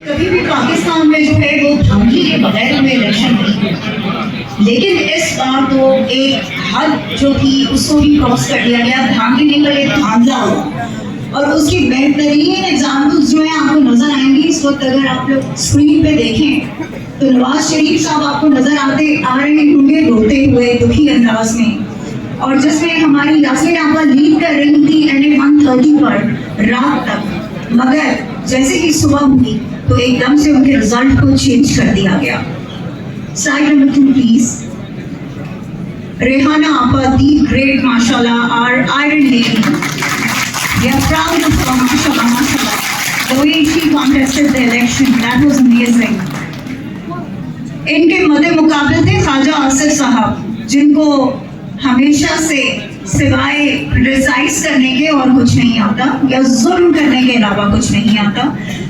कभी भी पाकिस्तान में जो है वो धांधली के बगैर हुए इलेक्शन नहीं, लेकिन इस बार तो एक हद जो थी उसको भी क्रॉस कर दिया गया। धांधली निकल एक धांधला हुआ और उसकी बेहतरीन एग्जाम्पल्स जो है आपको नजर आएंगी इस वक्त। अगर आप लोग स्क्रीन पे देखें तो नवाज शरीफ साहब आपको नजर आ रहे होंगे रोते हुए दुखी अंदाज में, और जिसमें हमारी यास्मीन आपा लीड कर रही थी NA 130 पर रात तक, मगर जैसे ही सुबह हुई तो एकदम से उनके रिजल्ट को चेंज कर दिया गया। Slide number 2 please. रेहाना आपा, दी ग्रेट माशाल्लाह, our iron lady. We are proud of her, mashallah, mashallah. The way she contested the election, that was amazing. इनके मदे मुकाबले थे ख्वाजा आसिफ साहब, जिनको हमेशा से सिवाय क्रिटिसाइज करने के और कुछ नहीं आता या जुल्म करने के अलावा कुछ नहीं आता।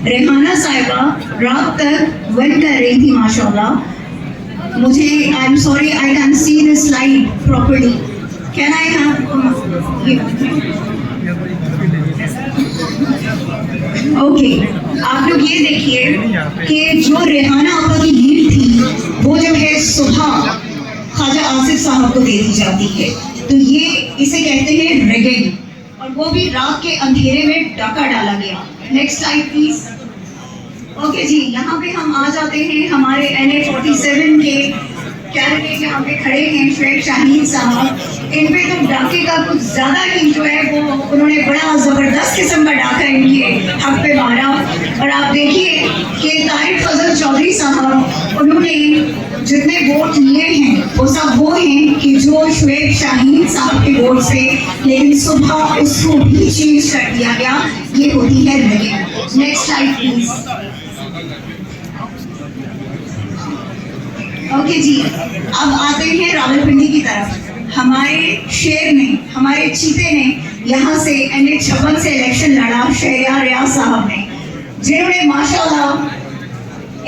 रेहाना साहिबा रात तक वेट कर रही थी माशाल्लाह। मुझे I am sorry I can see this slide properly, can I have okay. आप लोग ये देखिए कि जो रेहाना आपा की लीड थी वो जो है सुबह ख्वाजा आसिफ साहब को दे दी जाती है, तो ये इसे कहते हैं रिगिंग, और वो भी रात के अंधेरे में डाका डाला गया। Next slide please. ओके जी, यहाँ पे हम आ जाते हैं हमारे NA 47 के कैंडिडेट यहाँ पे खड़े हैं शुएब शाहीन साहब। इन पे तो डाके का कुछ ज्यादा ही जो है वो उन्होंने बड़ा जबरदस्त किस्म का डाका इनके हक पे मारा, और आप देखिए कि तारिक फजल चौधरी साहब उन्होंने जितने वोट लिए हैं वो सब वो हैं कि जो शुएब शाहीन साहब के वोट से, लेकिन सुबह उसको भी चेंज कर दिया गया। ये होती है rigging. Next slide please. Okay जी, अब आते हैं रावलपिंडी की तरफ। हमारे शेर ने, हमारे चीते ने यहाँ से NA 56 से इलेक्शन लड़ा, शहरियार रियाज साहब ने, जिन्होंने माशाल्लाह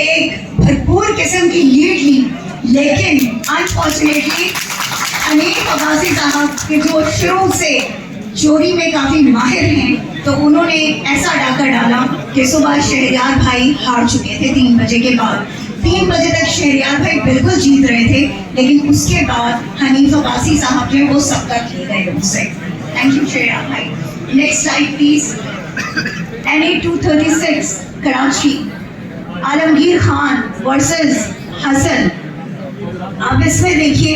एक भरपूर किस्म की लीड ली, लेकिन अनफॉर्चुनेटली अमीर अब्बासी साहब के जो शुरू से चोरी में काफी माहिर हैं, तो उन्होंने ऐसा डाका डाला कि सुबह शहरियार भाई हार चुके थे 3 बजे के बाद। 3 बजे तक शहरियार भाई बिल्कुल जीत रहे थे, लेकिन उसके बाद हनीफ अब्बासी साहब जो है वो सबका किए गए उनसे। थैंक यू शहरियार भाई। Next slide please. NA 236 Karachi, Alamgir Khan versus Hasan. आप इसमें देखिए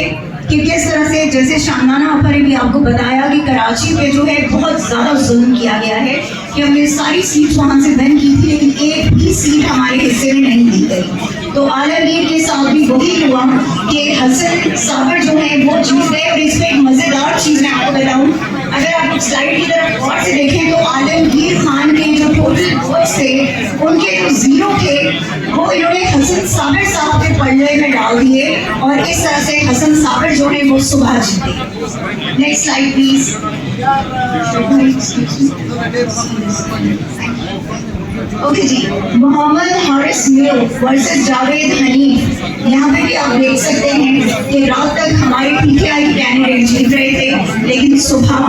कि किस तरह से, जैसे शामनाना आपा ने भी आपको बताया कि कराची पे जो है बहुत ज़्यादा जुल्म किया गया है कि हमने सारी सीट वहाँ से विन की थी, लेकिन एक भी सीट हमारे हिस्से में नहीं दी गई। तो आलमगीर के साथ भी वही हुआ कि हसन साबर जो है वो जीत गए। और इसमें एक मज़ेदार चीज़ मैं आपको बताऊँ, अगर आप स्लाइड की तरफ गौर से देखें तो आलमगीर खान के जो टोटल वोट्स थे उनके जो 0 थे वो इन्होंने हसन साबर साहब के पल्ले में डाल दिए, और इस तरह से हसन साबर जो है वो सुबह जीते। Next slide please. ओके जी, मोहम्मद हारिस मीर वर्सेस जावेद हनीफ। यहाँ पे भी आप देख सकते हैं कि रात तक हमारे PTI कैंडिडेट जीत रहे थे, लेकिन सुबह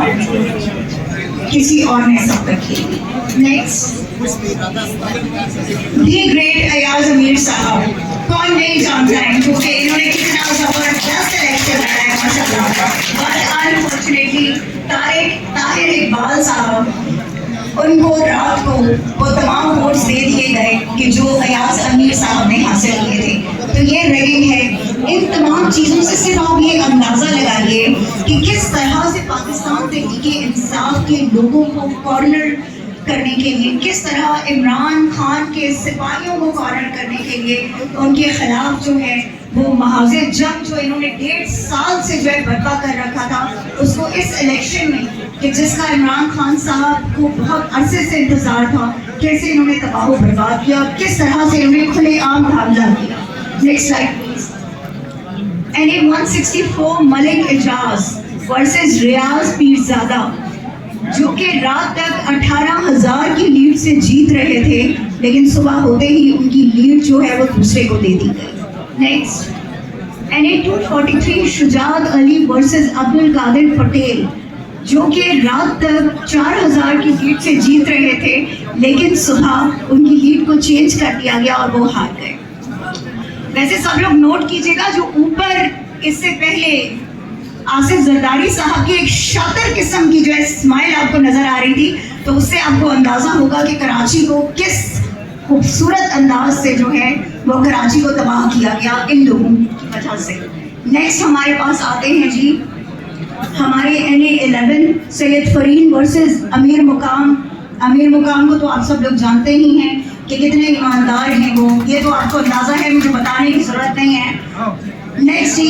किसी और ने सब रखी। नेक्स्ट, दी ग्रेट अयाज अमीर साहब, कौन नहीं जानता है क्योंकि इन्होंने कितना जबरदस्त इलेक्शन लड़ा है माशाल्लाह। बट अनफॉर्चुनेटली ताहिर इकबाल साहब, उनको रात को वो तमाम वोट्स दे दिए गए कि जो अयाज अमीर साहब ने हासिल किए थे। तो ये रिगिंग है। इन तमाम चीज़ों से सिर्फ आप ये अंदाज़ा लगाइए कि किस तरह से पाकिस्तान तहरीक इंसाफ के लोगों को कॉर्नर करने के लिए, किस तरह इमरान खान के सिपाहियों को कॉर्नर करने के लिए उनके खिलाफ जो है वो महाज़े जंग जो इन्होंने 1.5 साल से जो है बर्पा कर रखा था, उसको इस इलेक्शन में कि जिसका इमरान खान साहब को बहुत अरसे से इंतजार था, कैसे इन्होंने तबाह बर्बाद किया, किस तरह से इन्होंने खुलेआम हमला किया। Next slide please. NA 164 Malik Ejaz versus Riaz Pirzada, जो कि रात तक 18,000 की लीड से जीत रहे थे, लेकिन सुबह होते ही उनकी लीड जो है वो दूसरे को दे दी गई। Next, NA 243 Shujaat Ali versus Abdul Qadir Patel, जो कि रात तक 4,000 की लीड से जीत रहे थे, लेकिन सुबह उनकी लीड को चेंज कर दिया गया और वो हार गए। वैसे सब लोग नोट कीजिएगा, जो ऊपर इससे पहले आसिफ जरदारी साहब की एक शातिर किस्म की जो है स्माइल आपको नजर आ रही थी, तो उससे आपको अंदाजा होगा कि कराची को किस खूबसूरत अंदाज से जो है वो कराची को तबाह किया गया इन लोगों की वजह से। नेक्स्ट हमारे पास आते हैं जी हमारे NA-11 सैयद फरीन वर्सेस अमीर मुकाम। अमीर मुकाम को तो आप सब लोग जानते ही हैं कि कितने ईमानदार हैं वो, ये तो आपको अंदाजा है, मुझे बताने की जरूरत नहीं है। नेक्स्ट जी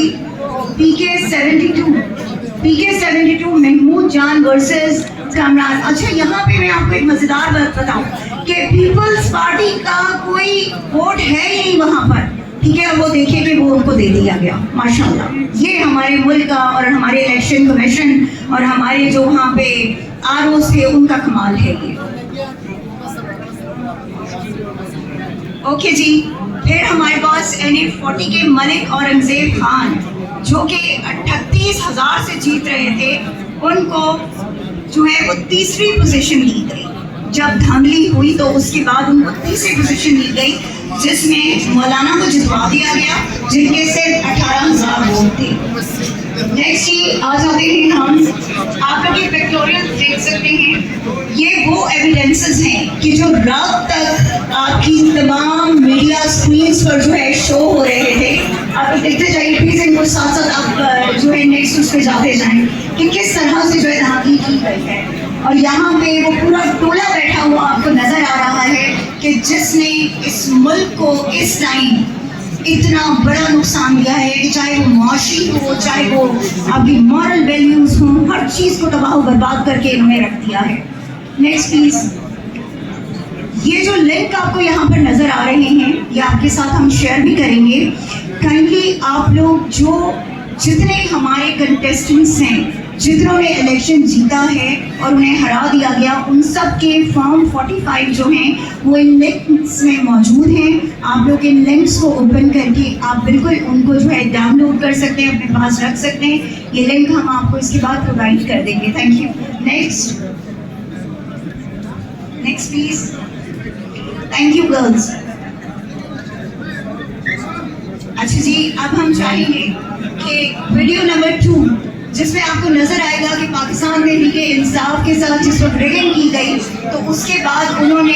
PK-72 महमूद जान वर्सेस कामरान। अच्छा, यहाँ पे मैं आपको एक मजेदार बात बताऊं कि पीपल्स पार्टी का कोई वोट है ही नहीं वहां पर, ठीक है। वो देखिए कि वो उनको दे दिया गया, माशाल्लाह। ये हमारे मुल्क का और हमारे इलेक्शन कमीशन और हमारे जो वहाँ पे ROs थे उनका कमाल है ये। ओके जी, फिर हमारे पास NA-40 के मलिक औरंगजेब खान जो कि 38,000 से जीत रहे थे, उनको जो है वो तीसरी पोजीशन दी गई। जब धांधली हुई तो उसके बाद उनको तीसरी पोजीशन दी गई, जिसमें मौलाना को जितवा दिया गया जिनके सिर्फ 18,000 वोट थे। नेक्स्ट ही आ जाते हैं हम, आप लोग ये पिक्टोरियल देख सकते हैं, ये वो एविडेंसेस हैं कि जो रात तक आपकी तमाम मीडिया स्क्रीन्स पर जो है शो हो रहे थे। आप लोग देखते जाइए प्लीज, इनको साथ साथ आप जो है नेक्स्ट उस पे जाते जाएं कि किस तरह से जो है धांधली की गई है। और यहाँ पे वो पूरा टोला बैठा हुआ आपको नजर आ रहा है कि जिसने इस मुल्क को इस टाइम इतना बड़ा नुकसान दिया है कि चाहे वो माशी हो, चाहे वो आपकी मॉरल वैल्यूज हो, हर चीज को तबाह बर्बाद करके इन्होंने रख दिया है। नेक्स्ट प्लीज, ये जो लिंक आपको यहाँ पर नजर आ रहे हैं ये आपके साथ हम शेयर भी करेंगे। काइंडली आप लोग जो जितने हमारे कंटेस्टेंट्स हैं जिन्होंने इलेक्शन जीता है और उन्हें हरा दिया गया, उन सब के फॉर्म 45 जो हैं वो इन लिंक्स में मौजूद हैं। आप लोग इन लिंक्स को ओपन करके आप बिल्कुल उनको जो है डाउनलोड कर सकते हैं, अपने पास रख सकते हैं। ये लिंक हम आपको इसके बाद प्रोवाइड कर देंगे। Thank you. Next please. Thank you girls. अच्छा जी, अब हम चाहेंगे कि वीडियो नंबर 2 जिसमें आपको नजर आएगा कि पाकिस्तान में इंसाफ के साथ जिस वक्त रिगिंग की गई, तो उसके बाद उन्होंने